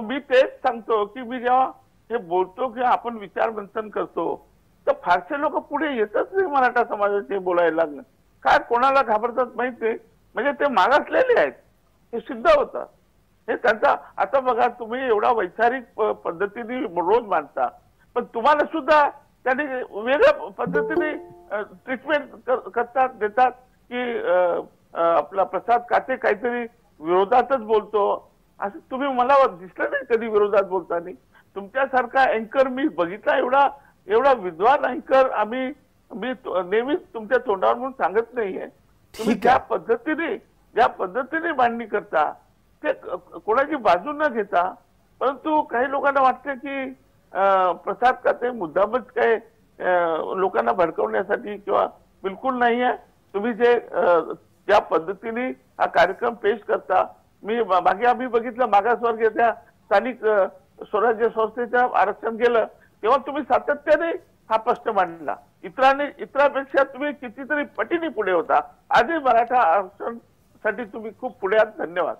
मी तेच सांगतो की मी जेव्हा हे बोलतो की आपण विचार मंथन करतो तर फारसे लोक पुढे येतच नाही मराठा समाजाचे बोलायला. काय कोणाला घाबरतात माहित नाही, म्हणजे ते मागासलेले आहेत हे सिद्ध होतं. हे त्यांचा आता बघा, तुम्ही एवढा वैचारिक पद्धतीने रोज मांडता, पण तुम्हाला सुद्धा त्यांनी वेगळ्या पद्धतीने ट्रीटमेंट करतात, देतात की आपला प्रसाद काटे काहीतरी विरोधातच बोलतो असं तुम्ही मला दिसलं नाही कधी विरोधात बोलताना. तुमच्यासारखा अँकर मी बघितला, एवढा एवढा विद्वान अँकर मी नेहमीच तुमच्या तोंडावर म्हणून सांगत नाहीये. तुम्ही ज्या पद्धतीने मांडणी करता ते कोणाची बाजू न घेता, परंतु काही लोकांना वाटतं की प्रसाद काटे मुद्दामच काय लोकांना भडकवण्यासाठी किंवा बिलकुल नाही आहे. तुम्ही ज्या पद्धतीने हा कार्यक्रम पेश करता, मी मागे आम्ही बघितलं मागासवर्गीय स्थानिक स्वराज्य संस्थेचं आरक्षण केलं तेव्हा तुम्ही सातत्याने हा प्रश्न मांडला. इतरांपेक्षा तुम्ही कितीतरी पटीने पुढे होता. आजही मराठा आरक्षण साठी तुम्ही खूप पुढे आहात. धन्यवाद.